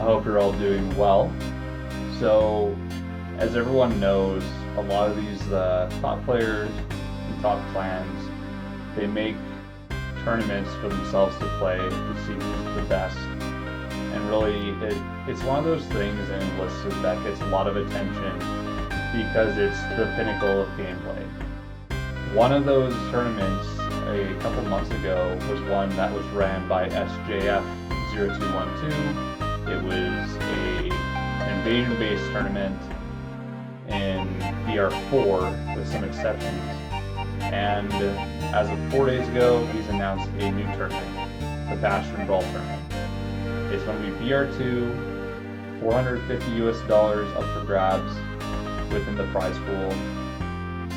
I hope you're all doing well. So, as everyone knows, a lot of these top players and top clans, they make tournaments for themselves to play to see who's the best. And really, it's one of those things in Enlisted that gets a lot of attention because it's the pinnacle of gameplay. One of those tournaments a couple months ago was one that was ran by Sjf0212. It was an invasion-based tournament in BR4 with some exceptions. And as of 4 days ago, he's announced a new tournament, the Bastion Brawl tournament. It's going to be BR2, $450 up for grabs within the prize pool,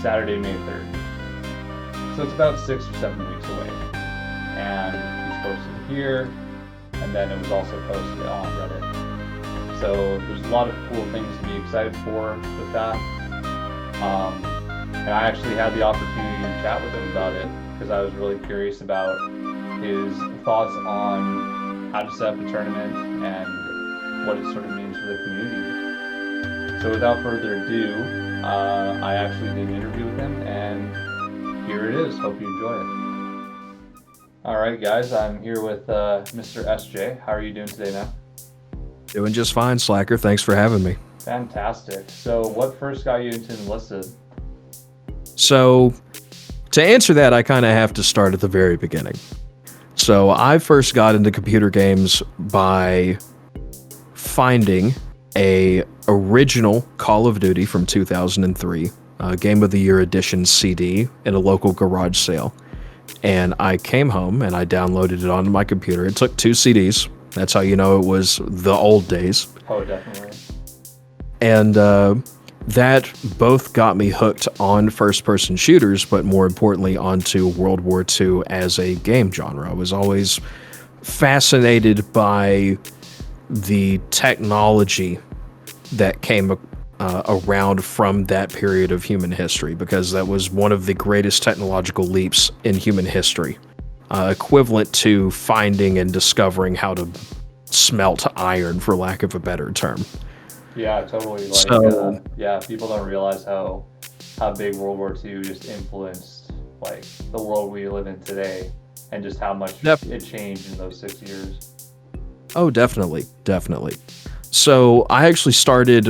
Saturday, May 3rd. So it's about 6 or 7 weeks away. And he's posted here, and then it was also posted on Reddit. So there's a lot of cool things to be excited for with that. And I actually had the opportunity to chat with him about it because I was really curious about his thoughts on how to set up a tournament and what it sort of means for the community. So without further ado, I actually did an interview with him, and here it is. Hope you enjoy it. All right, guys, I'm here with Mr. SJ. How are you doing today, man? Doing just fine, Slacker. Thanks for having me. Fantastic. So what first got you into Enlisted? So, to answer that, I kind of have to start at the very beginning. So, I first got into computer games by finding a original Call of Duty from 2003, Game of the Year Edition CD in a local garage sale. And I came home and I downloaded it onto my computer. It took 2 CDs. That's how you know it was the old days. Oh, definitely. And that both got me hooked on first-person shooters, but more importantly onto World War II as a game genre. I was always fascinated by the technology that came around from that period of human history, because that was one of the greatest technological leaps in human history, equivalent to finding and discovering how to smelt iron, for lack of a better term. Yeah, totally. People don't realize how big World War II just influenced the world we live in today, and just how much it changed in those 6 years. Oh, definitely. So I actually started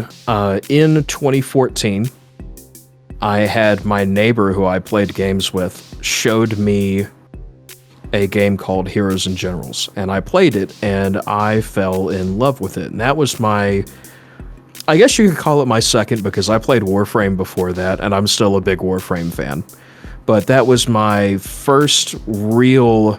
in 2014. I had my neighbor who I played games with showed me a game called Heroes and Generals, and I played it, and I fell in love with it. And that was I guess you could call it my second, because I played Warframe before that, and I'm still a big Warframe fan. But that was my first real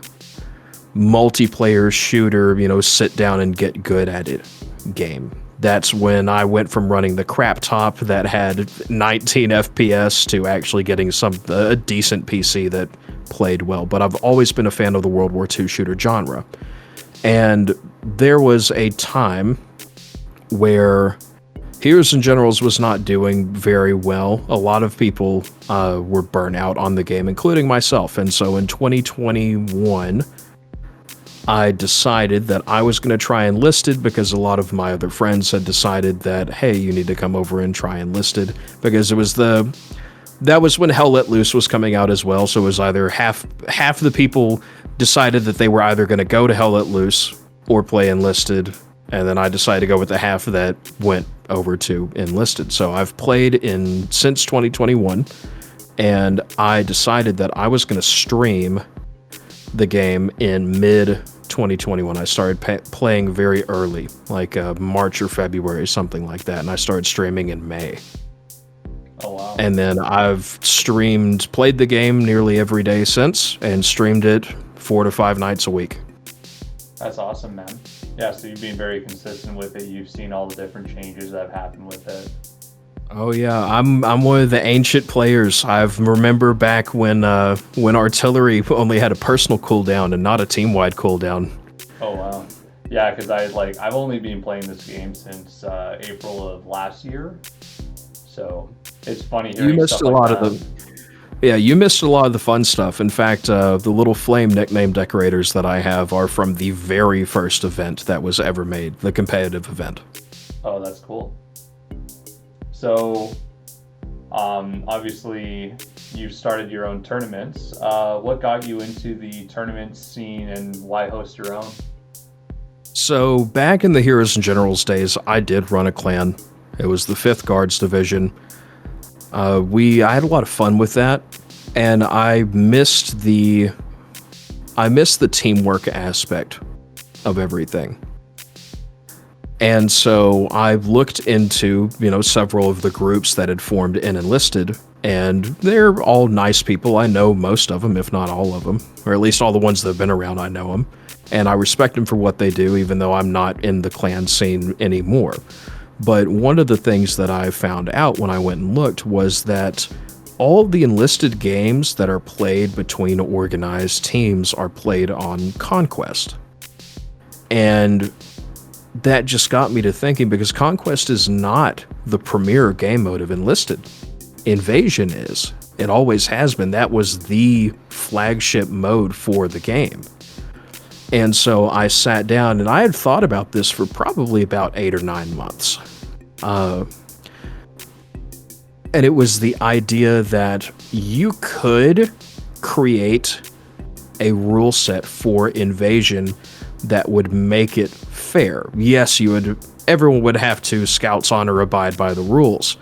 multiplayer shooter, sit down and get good at it game. That's when I went from running the crap top that had 19 FPS to actually getting a decent PC that played well. But I've always been a fan of the World War II shooter genre. And there was a time where Heroes and Generals was not doing very well. A lot of people were burnt out on the game, including myself. And so in 2021, I decided that I was going to try Enlisted, because a lot of my other friends had decided that, hey, you need to come over and try Enlisted, because that was when Hell Let Loose was coming out as well. So it was either half the people decided that they were either going to go to Hell Let Loose or play Enlisted, and then I decided to go with the half that went over to Enlisted. So I've played since 2021, and I decided that I was going to stream the game in mid-2021. I started playing very early, March or February, something like that, and I started streaming in May. Oh, wow. And then I've played the game nearly every day since, and streamed it 4 to 5 nights a week. That's awesome, man. Yeah, so you've been very consistent with it. You've seen all the different changes that have happened with it. Oh yeah, I'm one of the ancient players. I remember back when artillery only had a personal cooldown and not a team-wide cooldown. Oh wow. Yeah, because I've only been playing this game since April of last year. So it's funny hearing You missed stuff a lot like of Yeah, you missed a lot of the fun stuff. In fact, the little flame nickname decorators that I have are from the very first event that was ever made, the competitive event. Oh, that's cool. So, obviously, you started your own tournaments. What got you into the tournament scene and why host your own? So, back in the Heroes and Generals days, I did run a clan. It was the 5th Guards Division. I had a lot of fun with that, and I missed the teamwork aspect of everything. And so I looked into, several of the groups that had formed in Enlisted, and they're all nice people. I know most of them, if not all of them, or at least all the ones that have been around, I know them. And I respect them for what they do, even though I'm not in the clan scene anymore. But one of the things that I found out when I went and looked was that all the Enlisted games that are played between organized teams are played on Conquest. And that just got me to thinking, because Conquest is not the premier game mode of Enlisted. Invasion is. It always has been. That was the flagship mode for the game. And so I sat down, and I had thought about this for probably about 8 or 9 months. And it was the idea that you could create a rule set for Invasion that would make it fair. Yes, everyone would have to Scouts Honor abide by the rules,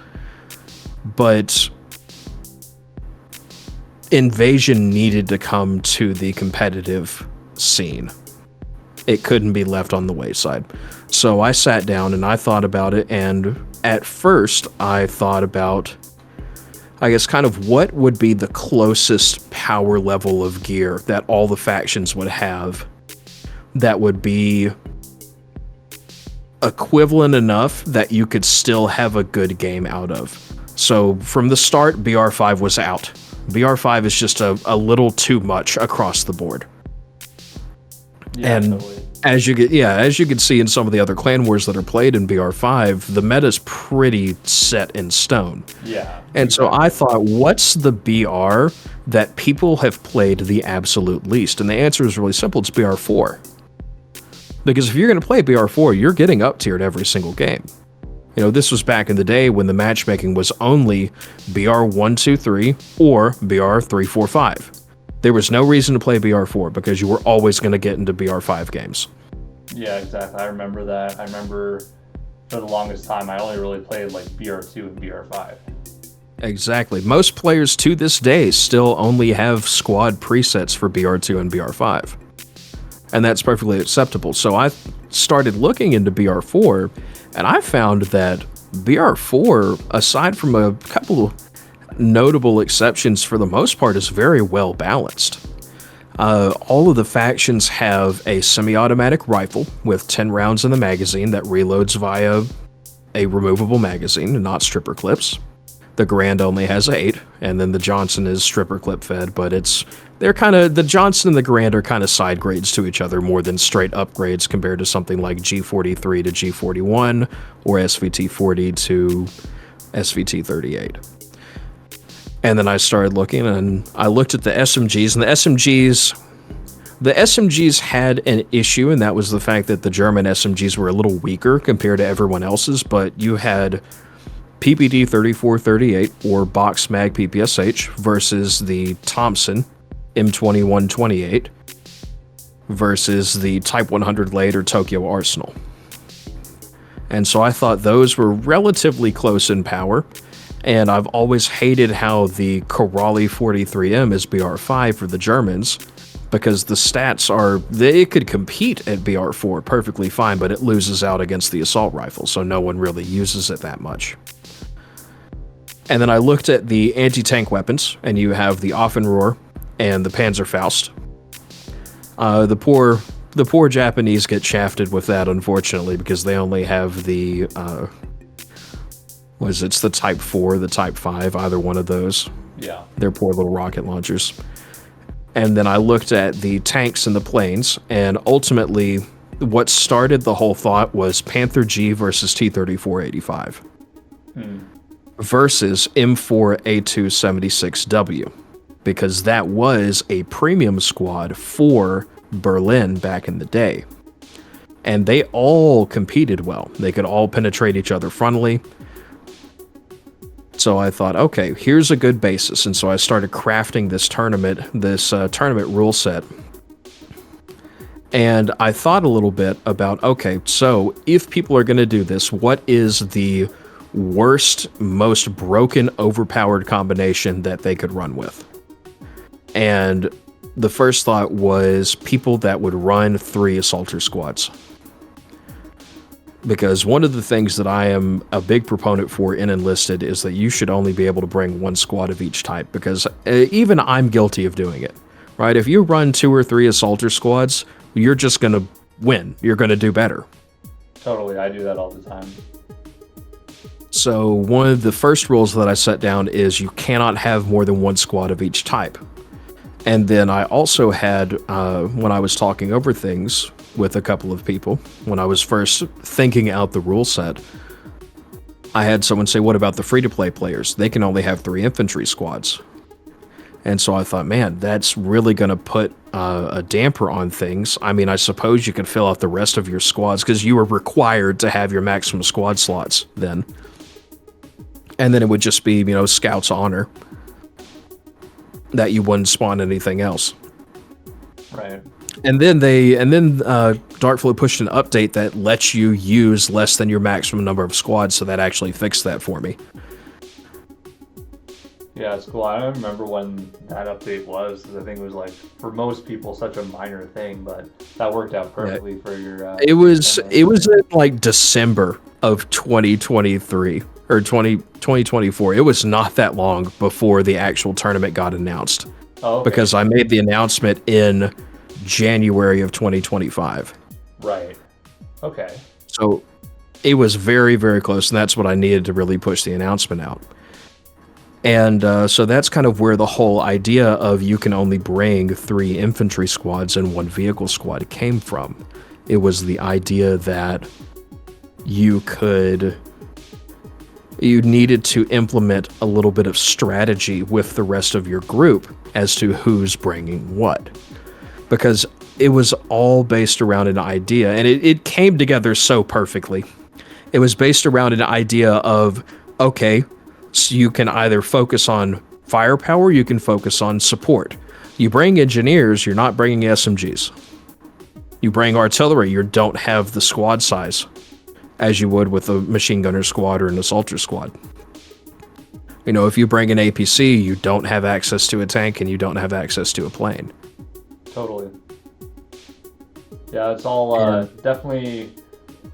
but Invasion needed to come to the competitive scene. It couldn't be left on the wayside. So I sat down and I thought about it, and at first I thought about, I guess, kind of what would be the closest power level of gear that all the factions would have that would be equivalent enough that you could still have a good game out of. So from the start, BR5 was out. BR5 is just a little too much across the board. Yeah, and totally. as you can see in some of the other clan wars that are played in BR5, the meta's pretty set in stone. Yeah. And so I thought, what's the BR that people have played the absolute least? And the answer is really simple. It's BR4. Because if you're going to play BR4, you're getting up tiered every single game. This was back in the day when the matchmaking was only BR123 or BR345. There was no reason to play BR4 because you were always going to get into BR5 games. Yeah, exactly. I remember that. I remember for the longest time, I only really played like BR2 and BR5. Exactly. Most players to this day still only have squad presets for BR2 and BR5. And that's perfectly acceptable. So I started looking into BR4, and I found that BR4, aside from a couple notable exceptions, for the most part is very well balanced. All of the factions have a semi-automatic rifle with 10 rounds in the magazine that reloads via a removable magazine and not stripper clips. The Grand only has 8, and then the Johnson is stripper clip fed, but the Johnson and the Grand are kind of side grades to each other more than straight upgrades compared to something like G43 to G41 or SVT40 to SVT38. And then I started looking, and I looked at the SMGs, and the SMGs had an issue, and that was the fact that the German SMGs were a little weaker compared to everyone else's, but you had PPD 3438 or Box Mag PPSH versus the Thompson M2128 versus the Type 100 Late or Tokyo Arsenal. And so I thought those were relatively close in power. And I've always hated how the Korali 43M is BR5 for the Germans, because the stats they could compete at BR4 perfectly fine, but it loses out against the assault rifle, so no one really uses it that much. And then I looked at the anti-tank weapons, and you have the Offenrohr and the Panzerfaust. The poor Japanese get shafted with that, unfortunately, because they only have the it's the Type 4, the Type 5, either one of those. Yeah. They're poor little rocket launchers. And then I looked at the tanks and the planes, and ultimately what started the whole thought was Panther G versus T-3485 versus M4A276W. because that was a premium squad for Berlin back in the day. And they all competed well. They could all penetrate each other frontally. So I thought, okay, here's a good basis. And so I started crafting this tournament rule set. And I thought a little bit about, okay, so if people are going to do this, what is the worst, most broken, overpowered combination that they could run with? And the first thought was people that would run 3 assaulter squads. Because one of the things that I am a big proponent for in Enlisted is that you should only be able to bring 1 squad of each type, because even I'm guilty of doing it, right? If you run 2 or 3 assaulter squads, you're just going to win. You're going to do better. Totally, I do that all the time. So one of the first rules that I set down is you cannot have more than 1 squad of each type. And then I also had, when I was talking over things with a couple of people, when I was first thinking out the rule set, I had someone say, what about the free-to-play players? They can only have 3 infantry squads. And so I thought, man, that's really going to put a damper on things. I mean, I suppose you could fill out the rest of your squads, because you were required to have your maximum squad slots then. And then it would just be, Scouts Honor, that you wouldn't spawn anything else. Right. And then Darkflow pushed an update that lets you use less than your maximum number of squads, so that actually fixed that for me. Yeah, it's cool. I don't remember when that update was, because I think it was, like, for most people, such a minor thing, but that worked out perfectly for your... It was in, like, December of 2023, or 2024. It was not that long before the actual tournament got announced. Oh, okay. Because I made the announcement in January of 2025. Right. Okay. So it was very, very close, and that's what I needed to really push the announcement out. And so that's kind of where the whole idea of you can only bring 3 infantry squads and 1 vehicle squad came from. It was the idea that you needed to implement a little bit of strategy with the rest of your group as to who's bringing what. Because it was all based around an idea, and it came together so perfectly. It was based around an idea of, okay, so you can either focus on firepower, you can focus on support. You bring engineers, you're not bringing SMGs. You bring artillery, you don't have the squad size as you would with a machine gunner squad or an assaulter squad. If you bring an APC, you don't have access to a tank and you don't have access to a plane. Totally. Yeah, it's all definitely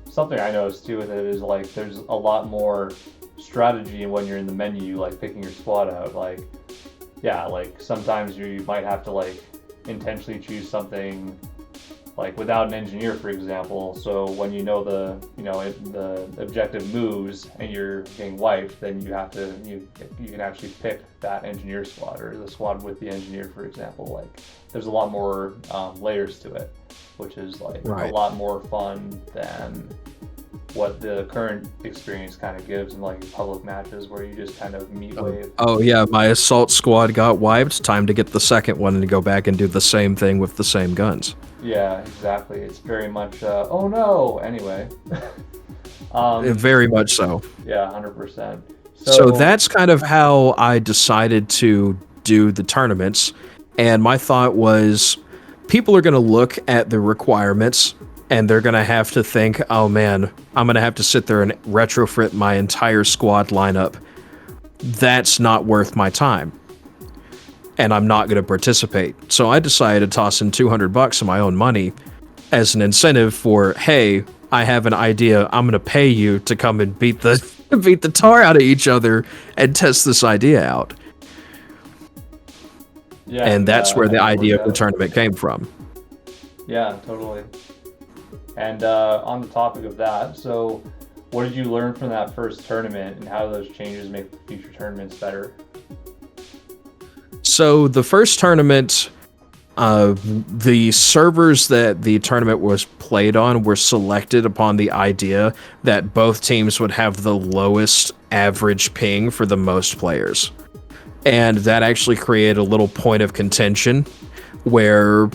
something I noticed too with it is, like, there's a lot more strategy when you're in the menu, like picking your squad out. Like, yeah, like sometimes you might have to, like, intentionally choose something, like without an engineer, for example. So when the objective moves and you're getting wiped, then you can actually pick that engineer squad or the squad with the engineer, for example. Like, there's a lot more layers to it, which is like right. A lot more fun than what the current experience kind of gives in, like, public matches where you just kind of meet wave. Oh yeah, my assault squad got wiped. Time to get the second one and go back and do the same thing with the same guns. Yeah, exactly. It's very much, oh no, anyway. Very much so. Yeah, 100%. So that's kind of how I decided to do the tournaments. And my thought was, people are going to look at the requirements and they're going to have to think, oh man, I'm going to have to sit there and retrofit my entire squad lineup. That's not worth my time. And I'm not going to participate. So I decided to toss in $200 of my own money as an incentive for, hey, I have an idea. I'm going to pay you to come and beat the tar out of each other and test this idea out. Yeah, and that's where the idea of the tournament came from. Yeah, totally. And on the topic of that, so what did you learn from that first tournament, and how do those changes make the future tournaments better? So the first tournament, the servers that the tournament was played on were selected upon the idea that both teams would have the lowest average ping for the most players. And that actually created a little point of contention where,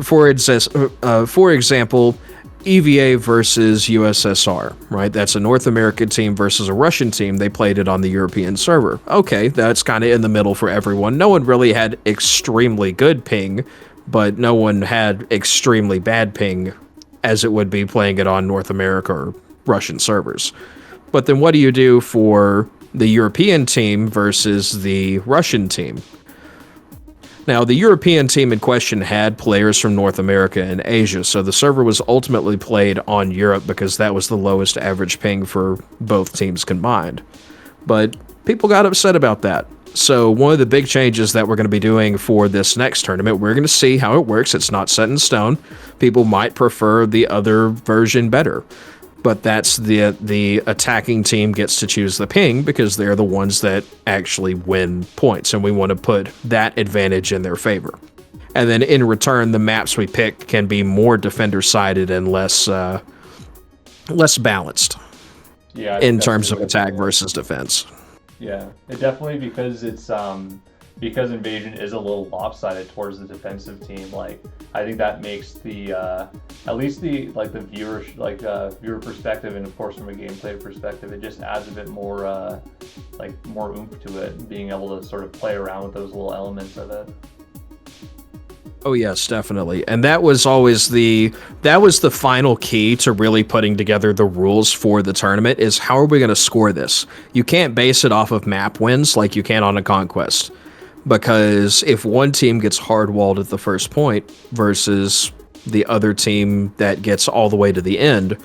for example, EVA versus USSR, right? That's a North American team versus a Russian team. They played it on the European server. Okay, that's kind of in the middle for everyone. No one really had extremely good ping, but no one had extremely bad ping as it would be playing it on North America or Russian servers. But then what do you do for the European team versus the Russian team? Now, the European team in question had players from North America and Asia, so the server was ultimately played on Europe because that was the lowest average ping for both teams combined. But people got upset about that. So one of the big changes that we're going to be doing for this next tournament, we're going to see how it works. It's not set in stone. People might prefer the other version better. But that's the attacking team gets to choose the ping because they're the ones that actually win points, and we want to put that advantage in their favor. And then in return, the maps we pick can be more defender-sided and less balanced in terms of attack versus defense. Yeah, it definitely, because it's because Invasion is a little lopsided towards the defensive team. Like, I think that makes the at least the viewer perspective, and of course from a gameplay perspective, it just adds a bit more more oomph to it, being able to sort of play around with those little elements of it. Oh yes, definitely. And that was always the final key to really putting together the rules for the tournament, is how are we going to score this? You can't base it off of map wins like you can on a conquest. Because if one team gets hard-walled at the first point versus the other team that gets all the way to the end,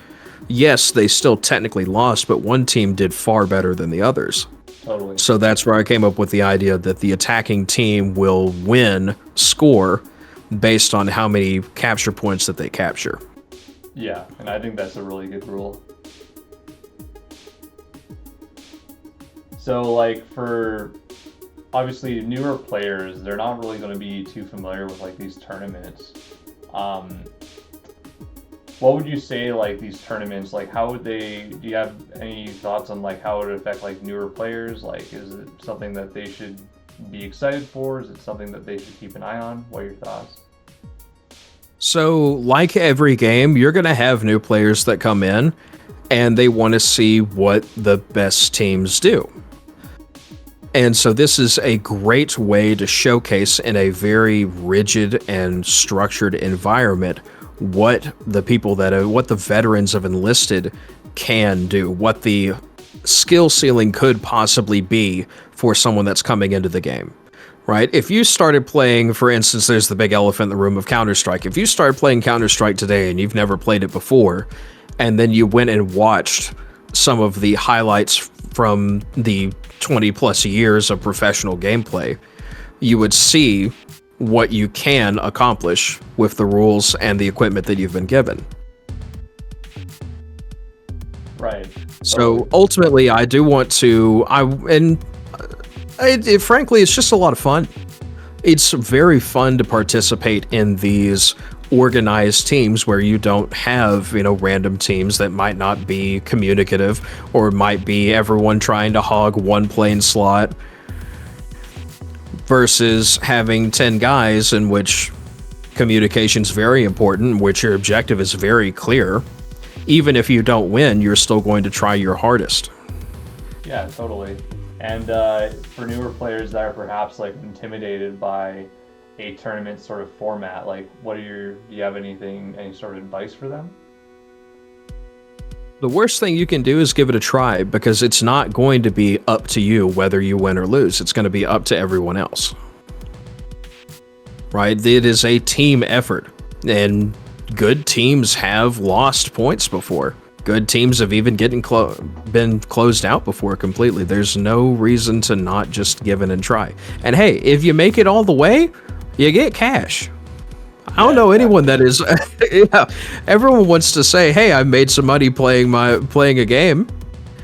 yes, they still technically lost, but one team did far better than the others. Totally. So that's where I came up with the idea that the attacking team will score based on how many capture points that they capture. Yeah, and I think that's a really good rule. So, like, for obviously newer players, they're not really going to be too familiar with like these tournaments. What would you say, like, these tournaments, like, how would they, do you have any thoughts on like how it would affect like newer players? Like, is it something that they should be excited for? Is it something that they should keep an eye on? What are your thoughts? So, like every game, you're going to have new players that come in and they want to see what the best teams do. And so this is a great way to showcase in a very rigid and structured environment what the veterans of Enlisted can do, what the skill ceiling could possibly be for someone that's coming into the game, right? If you started playing, for instance, there's the big elephant in the room of Counter-Strike. If you started playing Counter-Strike today and you've never played it before, and then you went and watched some of the highlights from the 20 plus years of professional gameplay, you would see what you can accomplish with the rules and the equipment that you've been given. Right. So ultimately, I do want to, frankly, it's just a lot of fun. It's very fun to participate in these organized teams where you don't have, random teams that might not be communicative, or might be everyone trying to hog one plane slot, versus having 10 guys in which communication's very important, in which your objective is very clear. Even if you don't win, you're still going to try your hardest. Yeah, totally. And for newer players that are perhaps like intimidated by a tournament sort of format, like do you have any sort of advice for them? The worst thing you can do is give it a try, because it's not going to be up to you whether you win or lose. It's going to be up to everyone else. Right? It is a team effort, and good teams have lost points before. Good teams have even been closed out before completely. There's no reason to not just give it and try. And hey, if you make it all the way, you get cash. I don't know anyone that is. Yeah, everyone wants to say, "Hey, I made some money playing a game."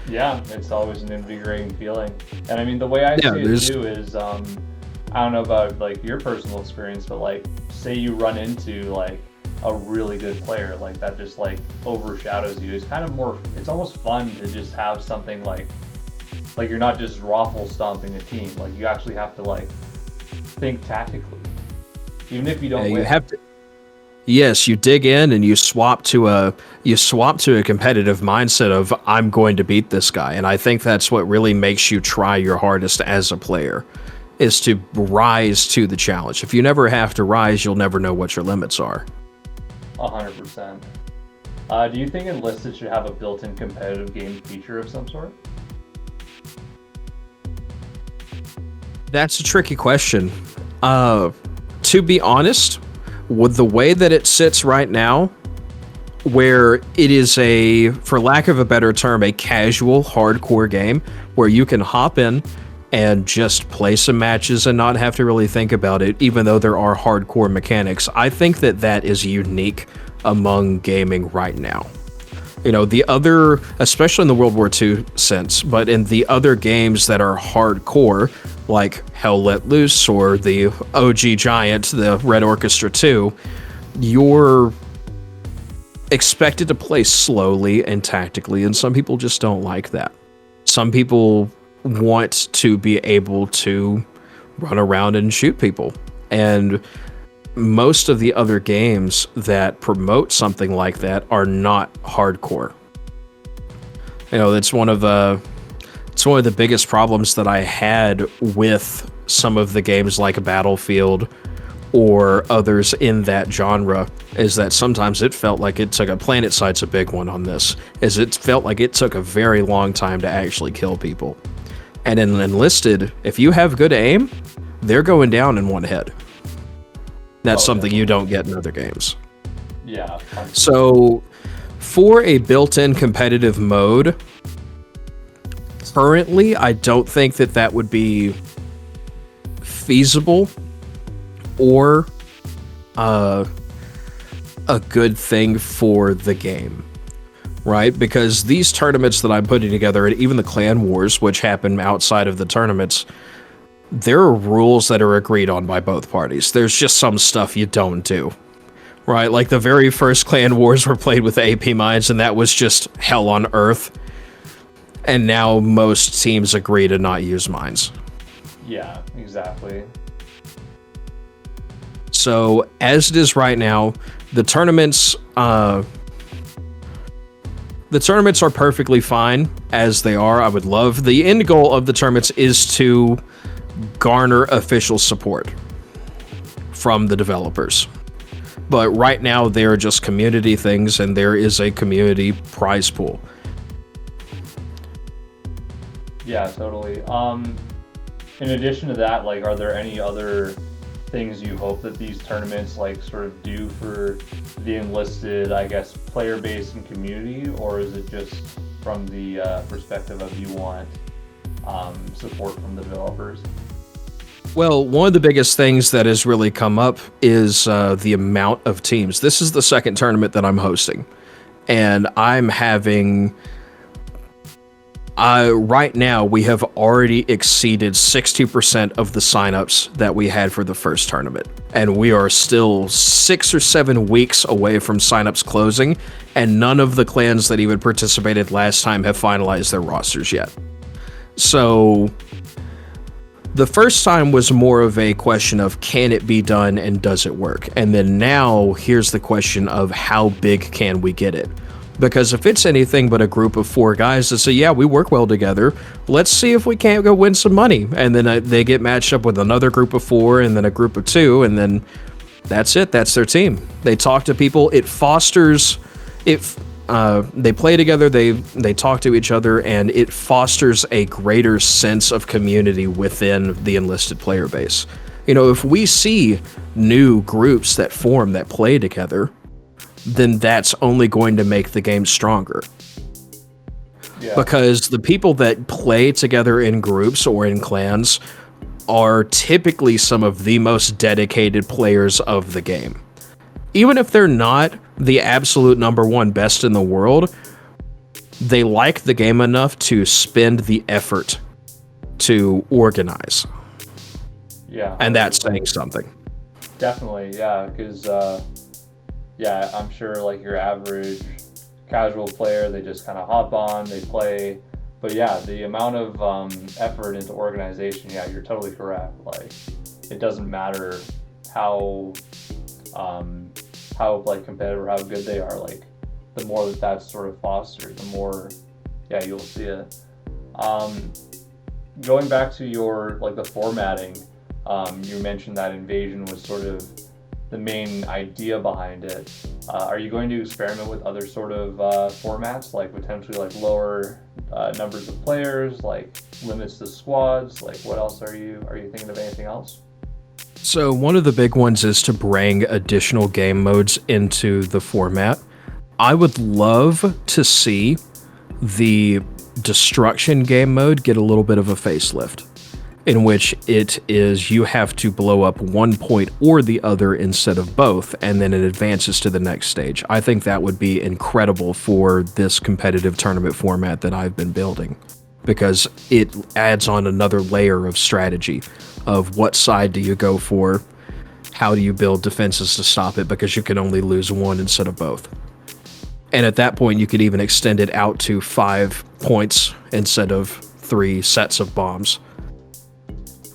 Yeah, it's always an invigorating feeling. And I mean, the way I see it too is, I don't know about like your personal experience, but like, say you run into like a really good player like that, just like overshadows you. It's kind of more. It's almost fun to just have something like Like you're not just raffle stomping a team. Like you actually have to like think tactically, even if you don't win. You have to. Yes, you dig in and you swap to a competitive mindset of I'm going to beat this guy, and I think that's what really makes you try your hardest as a player, is to rise to the challenge. If you never have to rise, you'll never know what your limits are. 100%. Do you think Enlisted should have a built-in competitive game feature of some sort? That's a tricky question. To be honest, with the way that it sits right now, where it is a, for lack of a better term, a casual, hardcore game where you can hop in and just play some matches and not have to really think about it, even though there are hardcore mechanics, I think that that is unique among gaming right now. You know, the other, especially in the World War II sense, but in the other games that are hardcore, like Hell Let Loose or the OG Giant, the Red Orchestra 2, you're expected to play slowly and tactically, and some people just don't like that. Some people want to be able to run around and shoot people, and most of the other games that promote something like that are not hardcore. You know, it's one of the biggest problems that I had with some of the games like Battlefield or others in that genre, is that sometimes it felt like it took PlanetSide's a big one on this, is it felt like it took a very long time to actually kill people. And in Enlisted, if you have good aim, they're going down in one hit. That's something you don't get in other games. Yeah. So, for a built-in competitive mode, currently, I don't think that that would be feasible or a good thing for the game, right? Because these tournaments that I'm putting together, and even the clan wars, which happen outside of the tournaments, there are rules that are agreed on by both parties. There's just some stuff you don't do, right? Like the very first clan wars were played with AP mines, and that was just hell on earth. And now most teams agree to not use mines. Yeah, exactly. So as it is right now, the tournaments are perfectly fine as they are. I would love, the end goal of the tournaments is to garner official support from the developers. But right now they are just community things, and there is a community prize pool. Yeah, totally. In addition to that, like, are there any other things you hope that these tournaments like sort of do for the Enlisted, I guess, player base and community, or is it just from the perspective of you want support from the developers? Well, one of the biggest things that has really come up is the amount of teams. This is the second tournament that I'm hosting, and I'm having... right now, we have already exceeded 60% of the signups that we had for the first tournament. And we are still 6 or 7 weeks away from signups closing, and none of the clans that even participated last time have finalized their rosters yet. So, the first time was more of a question of can it be done and does it work? And then now, here's the question of how big can we get it? Because if it's anything but a group of 4 guys that say, yeah, we work well together, let's see if we can't go win some money. And then they get matched up with another group of 4 and then a group of 2, and then that's it. That's their team. They talk to people. It fosters... they play together, they talk to each other, and it fosters a greater sense of community within the Enlisted player base. You know, if we see new groups that form that play together, then that's only going to make the game stronger. Yeah. Because the people that play together in groups or in clans are typically some of the most dedicated players of the game. Even if they're not the absolute #1 best in the world, they like the game enough to spend the effort to organize. Yeah. And that's saying something. Definitely, yeah, because yeah, I'm sure like your average casual player, they just kind of hop on, they play, But yeah, the amount of effort into organization, yeah, you're totally correct. Like, it doesn't matter how like competitive or how good they are. Like, the more that that's sort of fostered, the more, yeah, you'll see it. Going back to your like the formatting, you mentioned that invasion was sort of the main idea behind it. Are you going to experiment with other sort of formats, like potentially like lower numbers of players, like limits to squads? Like, what else are you thinking of? Anything else? So one of the big ones is to bring additional game modes into the format. I would love to see the destruction game mode get a little bit of a facelift, in which it is you have to blow up one point or the other instead of both, and then it advances to the next stage. I think that would be incredible for this competitive tournament format that I've been building, because it adds on another layer of strategy of what side do you go for, how do you build defenses to stop it, because you can only lose one instead of both. And at that point, you could even extend it out to 5 points instead of 3 sets of bombs.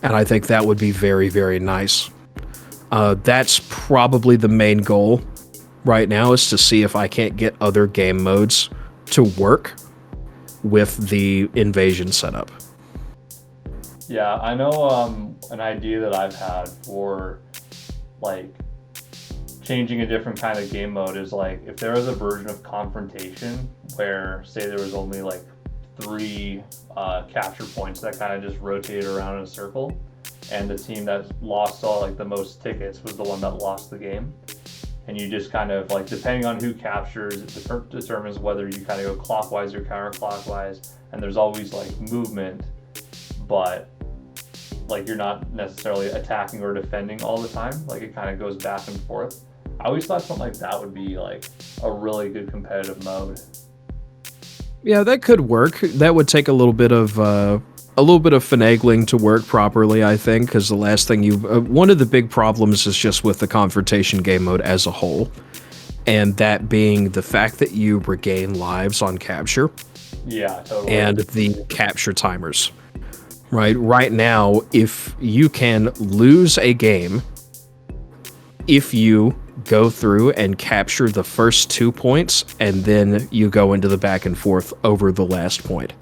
And I think that would be very, very nice. That's probably the main goal right now, is to see if I can't get other game modes to work with the invasion setup. Yeah, I know an idea that I've had for like changing a different kind of game mode is like if there was a version of confrontation where, say, there was only like 3 capture points that kind of just rotated around in a circle, and the team that lost all like the most tickets was the one that lost the game. And you just kind of like, depending on who captures, it determines whether you kind of go clockwise or counterclockwise, and there's always like movement, but like you're not necessarily attacking or defending all the time. Like, it kind of goes back and forth. I always thought something like that would be like a really good competitive mode. Yeah, that could work. That would take a little bit of finagling to work properly, I think, because the last thing one of the big problems is just with the confrontation game mode as a whole, and that being the fact that you regain lives on capture. Yeah, totally. And the capture timers. Right now, if you can lose a game, if you go through and capture the first 2 points, and then you go into the back and forth over the last point,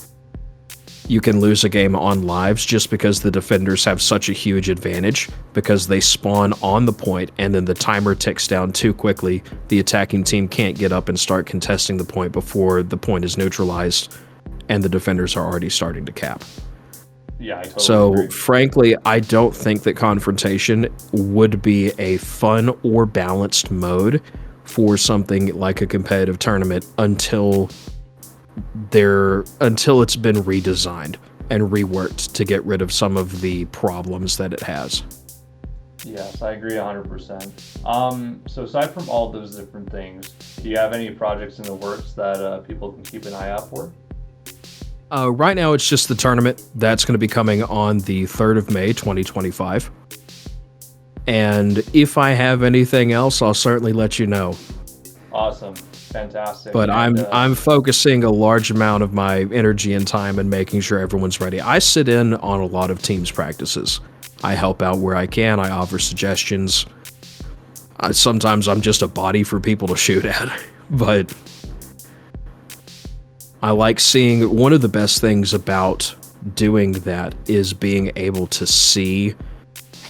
you can lose a game on lives just because the defenders have such a huge advantage, because they spawn on the point and then the timer ticks down too quickly. The attacking team can't get up and start contesting the point before the point is neutralized, and the defenders are already starting to cap. Yeah, I totally agree. Frankly, I don't think that confrontation would be a fun or balanced mode for something like a competitive tournament until it's been redesigned and reworked to get rid of some of the problems that it has. Yes, I agree 100%. So aside from all those different things, do you have any projects in the works that people can keep an eye out for? Right now, it's just the tournament. That's going to be coming on the 3rd of May, 2025. And if I have anything else, I'll certainly let you know. Awesome. Fantastic. But I'm focusing a large amount of my energy and time and making sure everyone's ready. I sit in on a lot of teams practices. I help out where I can. I offer suggestions. Sometimes I'm just a body for people to shoot at. But I like seeing, one of the best things about doing that is being able to see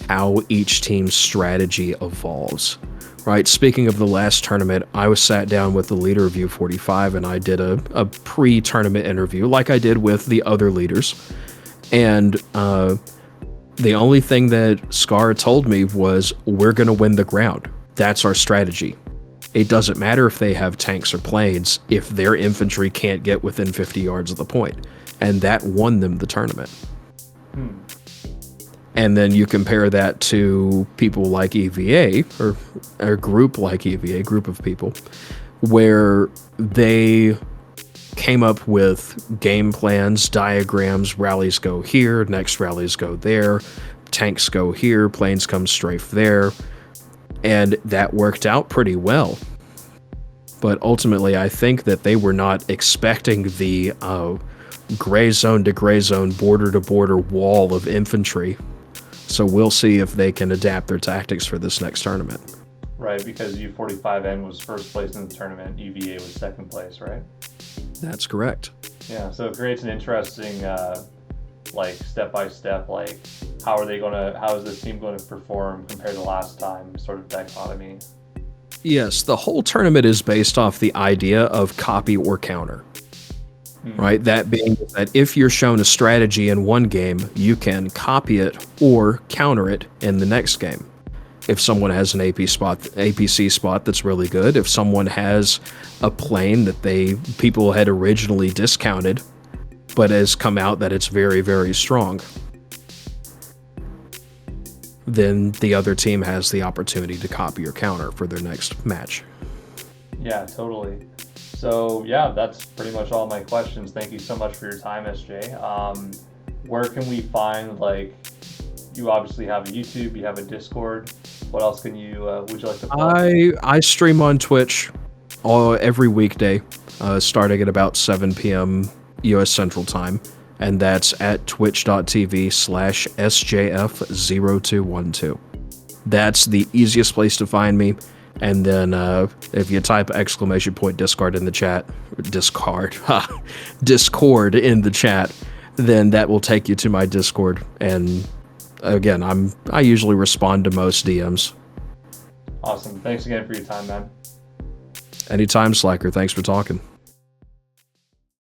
how each team's strategy evolves. Right? Speaking of the last tournament, I was sat down with the leader of U45 and I did a pre-tournament interview like I did with the other leaders. And the only thing that Scar told me was, we're going to win the ground. That's our strategy. It doesn't matter if they have tanks or planes if their infantry can't get within 50 yards of the point. And that won them the tournament. And then you compare that to people like EVA, or a group like EVA, group of people, where they came up with game plans, diagrams, rallies go here, next rallies go there, tanks go here, planes come strafe there, and that worked out pretty well. But ultimately, I think that they were not expecting the gray zone to gray zone, border to border wall of infantry. So we'll see if they can adapt their tactics for this next tournament. Right, because U45N was first place in the tournament, UVA was second place, right? That's correct. Yeah, so it creates an interesting, like step by step, like how is this team going to perform compared to last time, sort of dichotomy. Yes, the whole tournament is based off the idea of copy or counter. Right? That being that if you're shown a strategy in one game, you can copy it or counter it in the next game. If someone has an APC spot that's really good, if someone has a plane that people had originally discounted, but has come out that it's very, very strong, then the other team has the opportunity to copy or counter for their next match. Yeah, totally. So yeah, that's pretty much all my questions. Thank you so much for your time, SJ. Where can we find, like, you obviously have a YouTube, you have a Discord. What else would you like to plug? I stream on Twitch every weekday, starting at about 7 p.m. U.S. Central Time, and that's at twitch.tv/SJF0212. That's the easiest place to find me. And then if you type !Discord in the chat, Discord in the chat, then that will take you to my Discord. And again, I usually respond to most DMs. Awesome. Thanks again for your time, man. Anytime, Slacker. Thanks for talking.